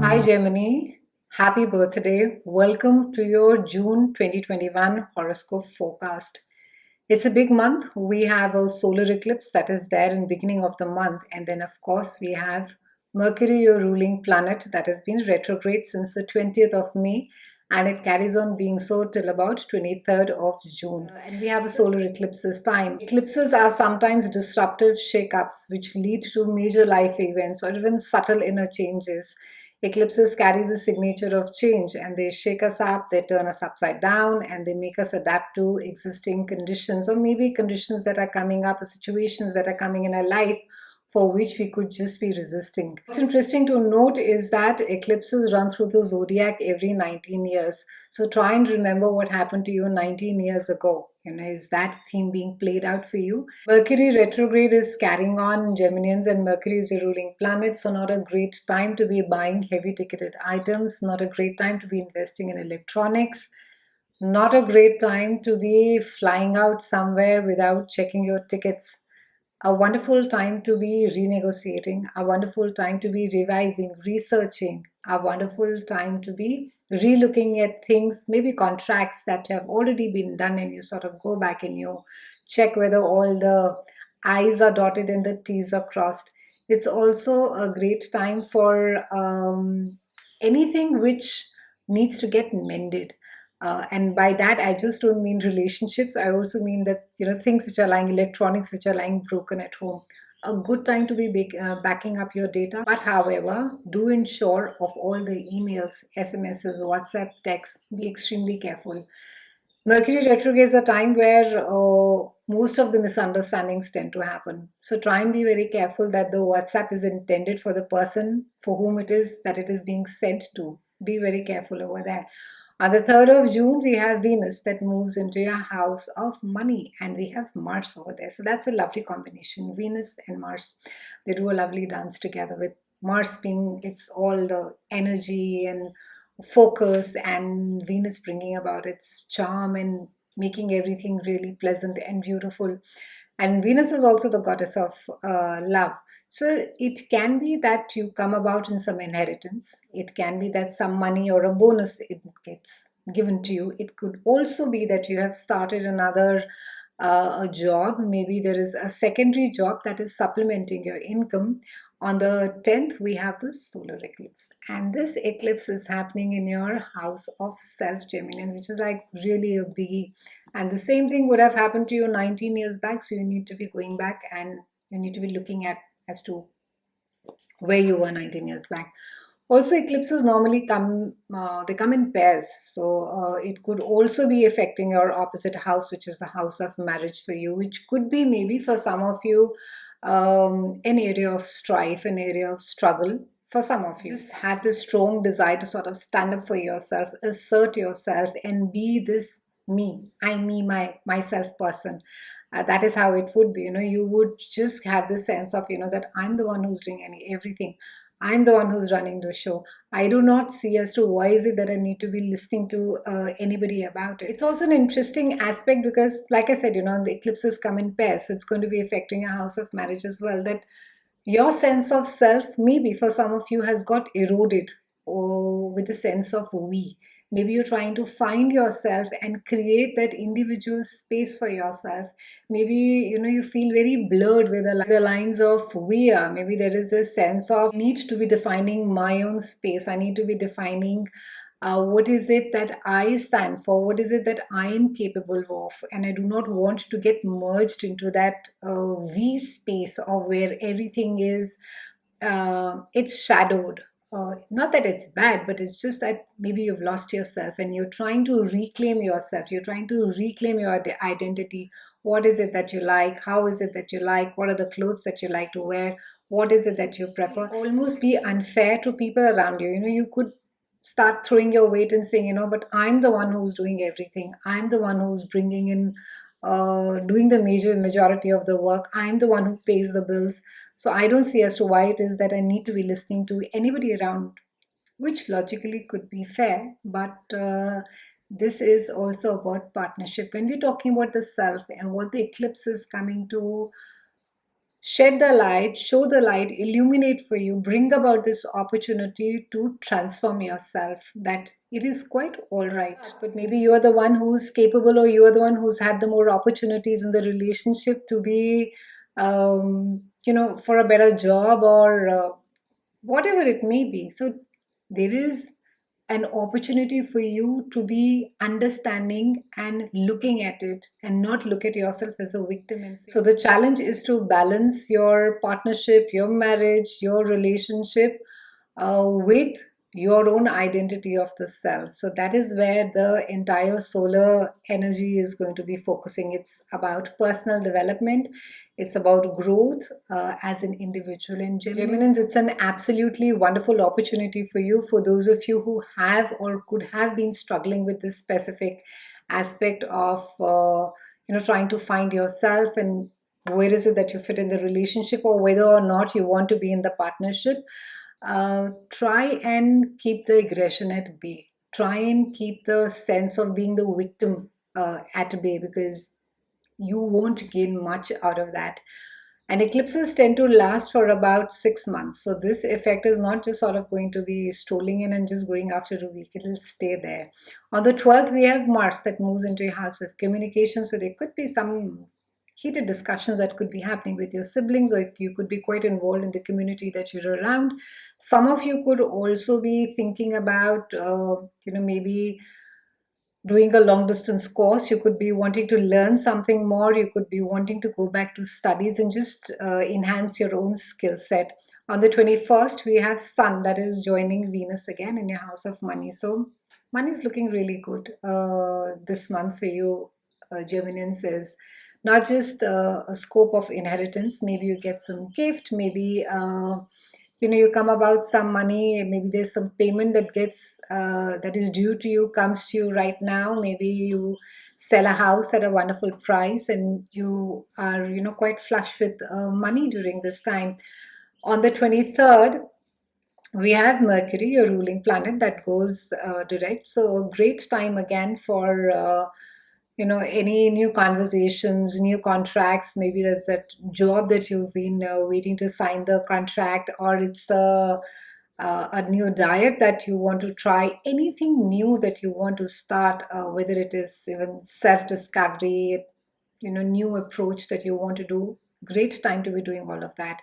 Hi Gemini, happy birthday. Welcome to your June 2021 horoscope forecast. It's a big month. We have a solar eclipse that is there in beginning of the month, and then of course we have Mercury, your ruling planet, that has been retrograde since the 20th of May, and it carries on being so till about 23rd of June. And we have a solar eclipse this time. Eclipses are sometimes disruptive shakeups which lead to major life events or even subtle inner changes. Eclipses carry the signature of change and they shake us up, they turn us upside down, and they make us adapt to existing conditions or maybe conditions that are coming up or situations that are coming in our life for which we could just be resisting. What's interesting to note is that eclipses run through the zodiac every 19 years. So try and remember what happened to you 19 years ago. Is that theme being played out for you? Mercury retrograde is carrying on Geminians, and Mercury is a ruling planet, so not a great time to be buying heavy ticketed items, not a great time to be investing in electronics, not a great time to be flying out somewhere without checking your tickets. A wonderful time to be renegotiating, a wonderful time to be revising, researching, a wonderful time to be relooking at things, maybe contracts that have already been done, and you sort of go back and you check whether all the I's are dotted and the T's are crossed. It's also a great time for anything which needs to get mended. And by that, I just don't mean relationships. I also mean that things which are lying, electronics which are lying broken at home. A good time to be backing up your data. But however, do ensure of all the emails, SMSs, WhatsApp, texts. Be extremely careful. Mercury retrograde is a time where most of the misunderstandings tend to happen. So try and be very careful that the WhatsApp is intended for the person for whom it is that it is being sent to. Be very careful over there. On the 3rd of June, we have Venus that moves into your house of money, and we have Mars over there. So that's a lovely combination. Venus and Mars, they do a lovely dance together, with Mars being it's all the energy and focus, and Venus bringing about its charm and making everything really pleasant and beautiful. And Venus is also the goddess of love. So it can be that you come about in some inheritance. It can be that some money or a bonus it gets given to you. It could also be that you have started another a job. Maybe there is a secondary job that is supplementing your income. On the 10th, we have the solar eclipse, and this eclipse is happening in your house of self, Gemini, which is like really a biggie. And the same thing would have happened to you 19 years back, so you need to be going back and you need to be looking at as to where you were 19 years back. Also, eclipses normally they come in pairs. So it could also be affecting your opposite house, which is the house of marriage for you, which could be maybe for some of you an area of strife, an area of struggle. For some of you, just have this strong desire to sort of stand up for yourself, assert yourself, and be this myself person. That is how it would be. You would just have this sense of that I'm the one who's doing everything. I'm the one who's running the show. I do not see as to why is it that I need to be listening to anybody about it. It's also an interesting aspect because, like I said, the eclipses come in pairs, so it's going to be affecting a house of marriage as well. That your sense of self, maybe for some of you, has got eroded with the sense of we. Maybe you're trying to find yourself and create that individual space for yourself. Maybe you feel very blurred with the lines of we are. Maybe there is this sense of need to be defining my own space. I need to be defining what is it that I stand for? What is it that I am capable of? And I do not want to get merged into that V space of where everything is, it's shadowed. Not that it's bad, but it's just that maybe you've lost yourself and you're trying to reclaim yourself. You're trying to reclaim your identity. What is it that you like? How is it that you like? What are the clothes that you like to wear? What is it that you prefer? Almost be unfair to people around you. You could start throwing your weight and saying, but I'm the one who's doing everything. I'm the one who's bringing in, doing the majority of the work. I'm the one who pays the bills. So I don't see as to why it is that I need to be listening to anybody around, which logically could be fair. But this is also about partnership. When we're talking about the self and what the eclipse is coming to shed the light, show the light, illuminate for you, bring about this opportunity to transform yourself. That it is quite all right. But maybe you are the one who's capable, or you are the one who's had the more opportunities in the relationship to be, for a better job, or whatever it may be. So there is an opportunity for you to be understanding and looking at it, and not look at yourself as a victim. And so the challenge is to balance your partnership, your marriage, your relationship with your own identity of the self. So that is where the entire solar energy is going to be focusing. It's about personal development, it's about growth as an individual. And Geminins, it's an absolutely wonderful opportunity for you, for those of you who have or could have been struggling with this specific aspect of trying to find yourself, and where is it that you fit in the relationship, or whether or not you want to be in the partnership. Try and keep the aggression at bay. Try and keep the sense of being the victim at bay, because you won't gain much out of that. And eclipses tend to last for about 6 months. So this effect is not just sort of going to be strolling in and just going after a week. It'll stay there. On the 12th, we have Mars that moves into your house of communication. So there could be some heated discussions that could be happening with your siblings, or you could be quite involved in the community that you're around. Some of you could also be thinking about, maybe doing a long distance course. You could be wanting to learn something more. You could be wanting to go back to studies and just enhance your own skill set. On the 21st, we have Sun that is joining Venus again in your house of money. So money is looking really good this month for you, Geminians. Is not just a scope of inheritance. Maybe you get some gift, maybe you come about some money, maybe there's some payment that gets that is due to you, comes to you right now. Maybe you sell a house at a wonderful price, and you are quite flush with money during this time. On the 23rd, we have Mercury, your ruling planet, that goes direct. So a great time again for any new conversations, new contracts. Maybe there's that job that you've been waiting to sign the contract, or it's a new diet that you want to try, anything new that you want to start, whether it is even self-discovery, new approach that you want to do. Great time to be doing all of that.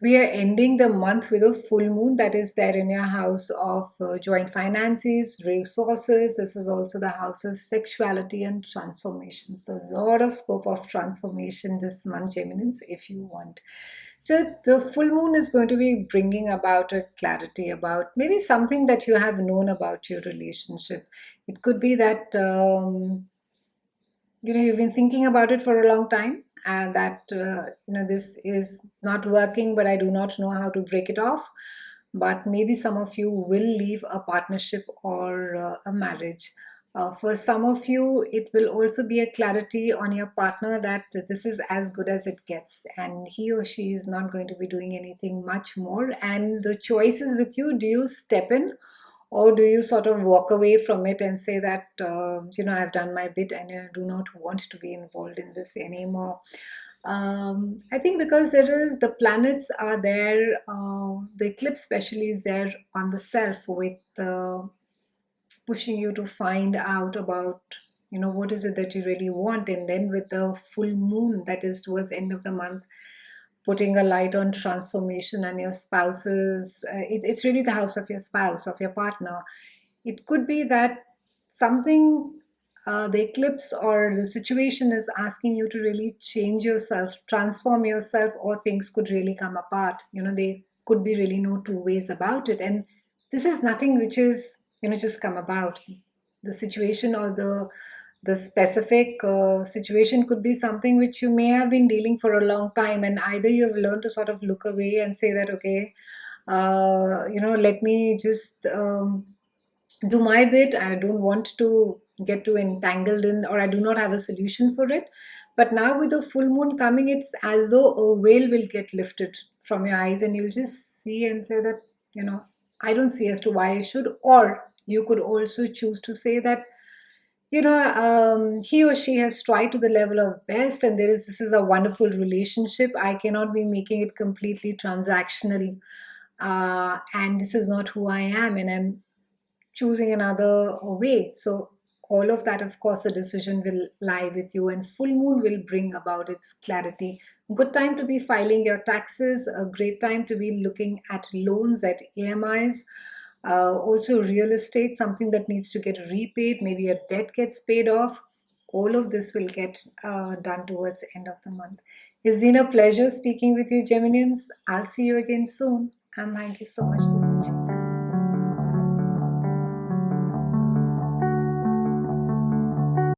We are ending the month with a full moon that is there in your house of joint finances, resources. This is also the house of sexuality and transformation. So, a lot of scope of transformation this month, Geminians, if you want. So, the full moon is going to be bringing about a clarity about maybe something that you have known about your relationship. It could be that you've been thinking about it for a long time, and that this is not working, but I do not know how to break it off. But maybe some of you will leave a partnership or a marriage. For some of you, it will also be a clarity on your partner that this is as good as it gets, and he or she is not going to be doing anything much more. And the choice is with you. Do you step in, or do you sort of walk away from it and say that, I've done my bit and I do not want to be involved in this anymore? I think because the planets are there, the eclipse especially is there on the self, with pushing you to find out about, what is it that you really want. And then with the full moon that is towards end of the month, putting a light on transformation and your spouse's, it's really the house of your spouse, of your partner. It could be that something, the eclipse or the situation is asking you to really change yourself, transform yourself, or things could really come apart. There could be really no two ways about it. And this is nothing which is, just come about. The situation, or the specific situation, could be something which you may have been dealing for a long time, and either you have learned to sort of look away and say that, okay, let me just do my bit. I don't want to get too entangled in, or I do not have a solution for it. But now with the full moon coming, it's as though a veil will get lifted from your eyes, and you'll just see and say that, I don't see as to why I should. Or you could also choose to say that, he or she has tried to the level of best, and this is a wonderful relationship. I cannot be making it completely transactional, and this is not who I am, and I'm choosing another way. So all of that, of course, the decision will lie with you, and full moon will bring about its clarity. Good time to be filing your taxes, a great time to be looking at loans, at AMIs. Also real estate, something that needs to get repaid, maybe a debt gets paid off. All of this will get done towards the end of the month. It's been a pleasure speaking with you, Geminians. I'll see you again soon, and thank you so much for